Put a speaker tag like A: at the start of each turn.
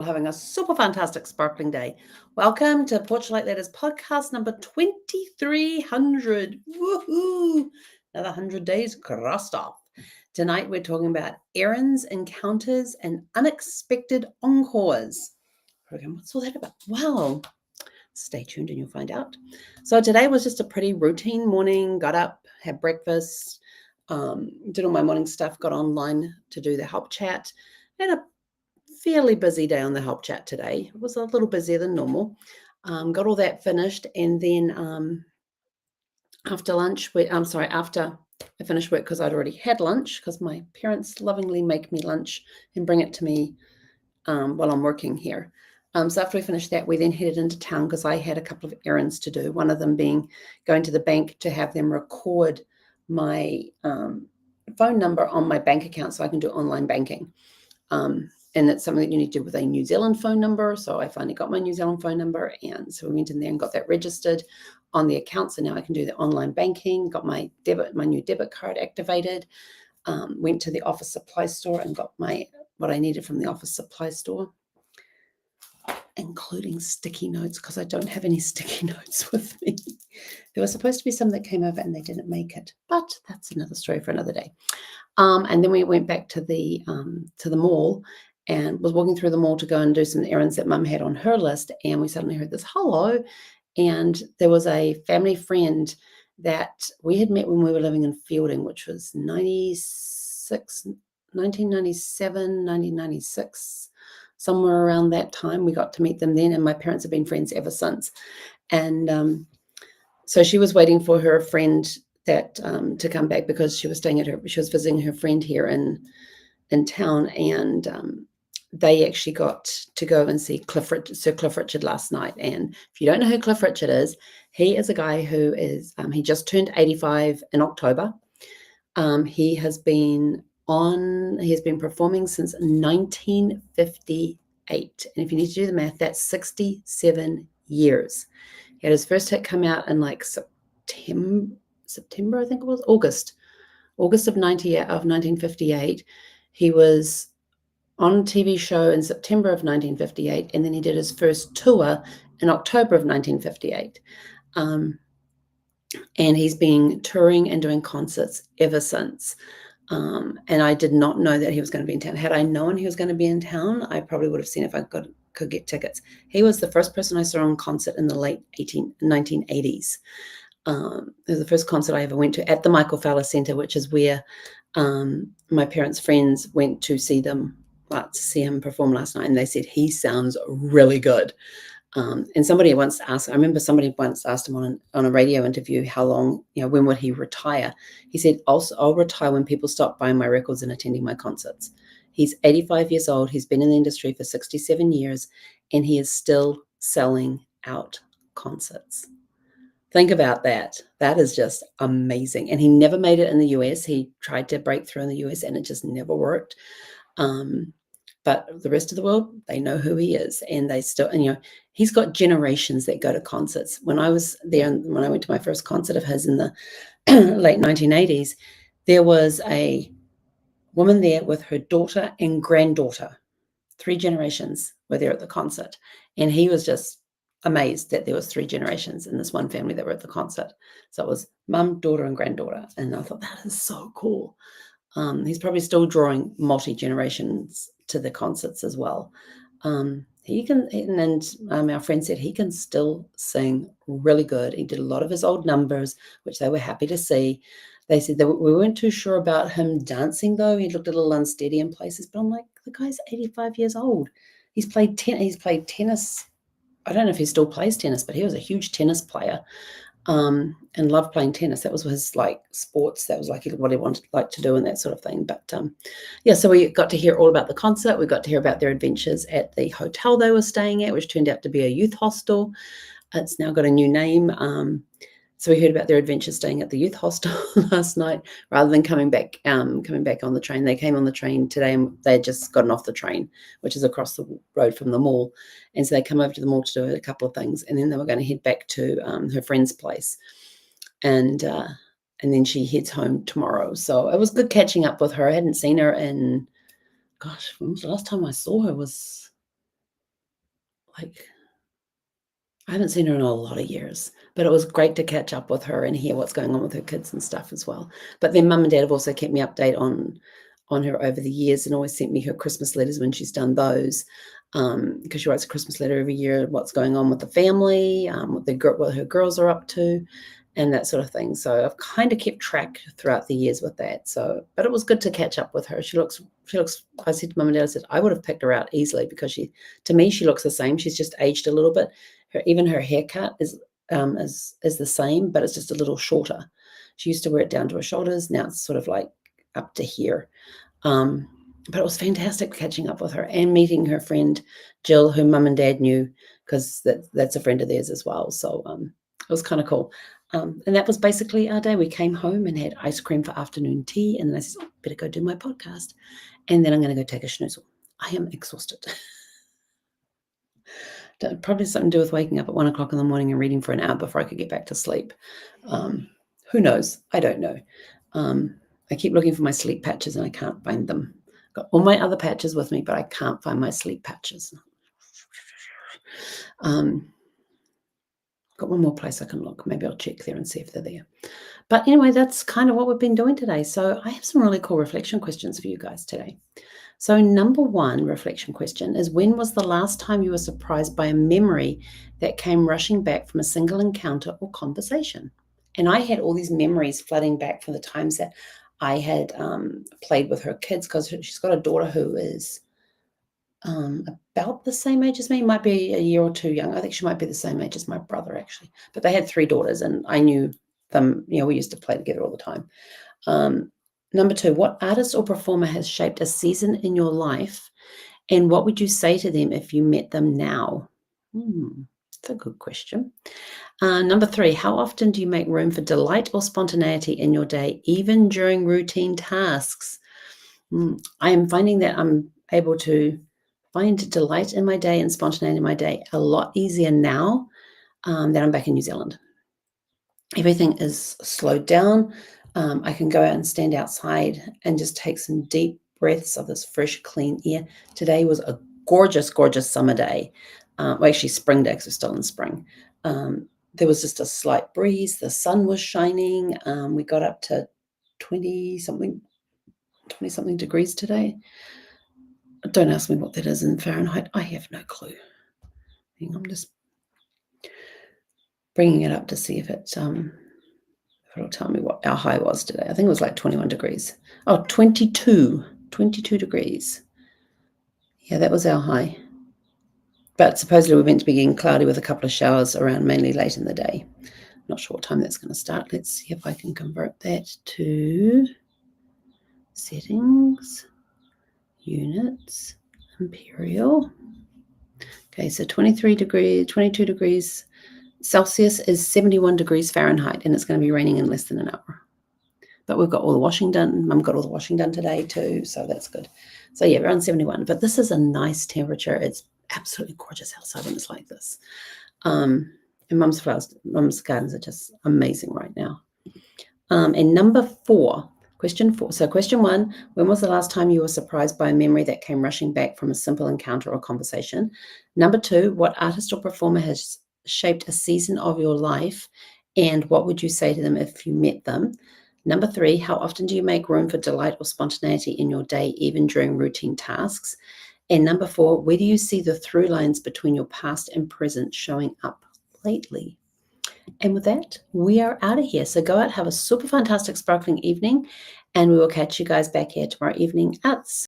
A: Having a super fantastic sparkling day. Welcome to Portrait Letters podcast number 2300. Woohoo! Another 100 days crossed off. Tonight we're talking about errands, encounters, and unexpected encores. What's all that about? Well, stay tuned and you'll find out. So today was just a pretty routine morning. Got up, had breakfast, did all my morning stuff, got online to do the help chat. Had a fairly busy day on the help chat today. It was a little busier than normal. Got all that finished, and then after lunch, after I finished work, because I'd already had lunch, because my parents lovingly make me lunch and bring it to me while I'm working here. So after we finished that, we then headed into town because I had a couple of errands to do. One of them being going to the bank to have them record my phone number on my bank account so I can do online banking. And it's something that you need to do with a New Zealand phone number. So I finally got my New Zealand phone number. And so we went in there and got that registered on the account. So now I can do the online banking, got my new debit card activated, went to the office supply store and got what I needed from the office supply store, including sticky notes, because I don't have any sticky notes with me. There was supposed to be some that came over and they didn't make it, but that's another story for another day. And then we went back to the mall and was walking through the mall to go and do some errands that Mum had on her list. And we suddenly heard this hello. And there was a family friend that we had met when we were living in Fielding, which was 1997, 1996, somewhere around that time. We got to meet them then, and my parents have been friends ever since. And so she was waiting for her friend that to come back because she was visiting her friend here in town, and they actually got to go and see Sir Cliff Richard last night. And if you don't know who Cliff Richard is, he is a guy who is he just turned 85 in October. He has been performing since 1958, and if you need to do the math, that's 67 years. He had his first hit come out in like September, I think it was August of 1958. He was on a TV show in September of 1958, and then he did his first tour in October of 1958. And he's been touring and doing concerts ever since. And I did not know that he was going to be in town. Had I known he was going to be in town, I probably would have seen if I could get tickets. He was the first person I saw on concert in the late 1980s. It was the first concert I ever went to at the Michael Fowler Centre, which is where my parents' friends went to see him perform last night, and they said he sounds really good. And somebody once asked him on a radio interview how long, when would he retire? He said, I'll retire when people stop buying my records and attending my concerts. He's 85 years old. He's been in the industry for 67 years, and he is still selling out concerts. Think about that. That is just amazing. And he never made it in the US. He tried to break through in the US and it just never worked. But the rest of the world, they know who he is, and they still, he's got generations that go to concerts. When I was there, when I went to my first concert of his in the late 1980s, there was a woman there with her daughter and granddaughter. 3 generations were there at the concert, and he was just amazed that there was 3 generations in this one family that were at the concert. So it was mum, daughter, and granddaughter, and I thought that is so cool. He's probably still drawing multi-generations to the concerts as well. He can, and our friend said he can still sing really good. He did a lot of his old numbers, which they were happy to see. They said that we weren't too sure about him dancing, though. He looked a little unsteady in places, but I'm like, the guy's 85 years old. He's played tennis. I don't know if he still plays tennis, but he was a huge tennis player. And loved playing tennis. That was his sports. That was what he wanted to do and that sort of thing. But so we got to hear all about the concert. We got to hear about their adventures at the hotel they were staying at, which turned out to be a youth hostel. It's now got a new name. So we heard about their adventures staying at the youth hostel last night, rather than coming back on the train. They came on the train today, and they had just gotten off the train, which is across the road from the mall. And so they come over to the mall to do a couple of things, and then they were going to head back to her friend's place. And then she heads home tomorrow. So it was good catching up with her. I hadn't seen her in, when was the last time I saw her? Was like, I haven't seen her in a lot of years, but it was great to catch up with her and hear what's going on with her kids and stuff as well. But then mum and dad have also kept me update on her over the years and always sent me her Christmas letters when she's done those, because she writes a Christmas letter every year, what's going on with the family, what her girls are up to, and that sort of thing. So I've kind of kept track throughout the years with that. So, but it was good to catch up with her. She looks. I said to mum and dad, I said I would have picked her out easily because to me, she looks the same. She's just aged a little bit. Even her haircut is the same, but it's just a little shorter. She used to wear it down to her shoulders. Now it's sort of like up to here. But it was fantastic catching up with her and meeting her friend Jill, who mum and dad knew, because that's a friend of theirs as well. So it was kind of cool. And that was basically our day. We came home and had ice cream for afternoon tea, and then I said, better go do my podcast. And then I'm going to go take a schnozzle. I am exhausted. Probably something to do with waking up at 1 o'clock in the morning and reading for an hour before I could get back to sleep. Who knows? I don't know. I keep looking for my sleep patches and I can't find them. I've got all my other patches with me, but I can't find my sleep patches. Got one more place I can look. Maybe I'll check there and see if they're there. But anyway, that's kind of what we've been doing today. So I have some really cool reflection questions for you guys today. So number one reflection question is, when was the last time you were surprised by a memory that came rushing back from a single encounter or conversation? And I had all these memories flooding back from the times that I had played with her kids, because she's got a daughter who is about the same age as me, might be a year or two young. I think she might be the same age as my brother, actually. But they had 3 daughters, and I knew them. We used to play together all the time. Number 2, what artist or performer has shaped a season in your life, and what would you say to them if you met them now? That's a good question. Number 3, how often do you make room for delight or spontaneity in your day, even during routine tasks? I am finding that I'm able to find delight in my day and spontaneity in my day a lot easier now that I'm back in New Zealand. Everything is slowed down. I can go out and stand outside and just take some deep breaths of this fresh, clean air. Today was a gorgeous, gorgeous summer day. Well, actually spring day, because we're still in spring. There was just a slight breeze. The sun was shining. We got up to 20-something degrees today. Don't ask me what that is in Fahrenheit. I have no clue. I'm just bringing it up to see if it'll tell me what our high was today. I think it was like 21 degrees. Oh, 22 degrees. Yeah, that was our high. But supposedly we're meant to be getting cloudy with a couple of showers around, mainly late in the day. Not sure what time that's going to start. Let's see if I can convert that to settings, units, imperial. Okay, so 22 degrees Celsius is 71 degrees Fahrenheit, and it's going to be raining in less than an hour. But we've got all the washing done. Mum got all the washing done today too, so that's good. So yeah, we're on 71. But this is a nice temperature. It's absolutely gorgeous outside when it's like this. And Mum's gardens are just amazing right now. And number 4, question 4. So question 1, when was the last time you were surprised by a memory that came rushing back from a simple encounter or conversation? Number 2, what artist or performer has shaped a season of your life, and what would you say to them if you met them? Number 3, how often do you make room for delight or spontaneity in your day, even during routine tasks? And number 4, where do you see the through lines between your past and present showing up lately? And with that, we are out of here. So go out, have a super fantastic, sparkling evening, and we will catch you guys back here tomorrow evening at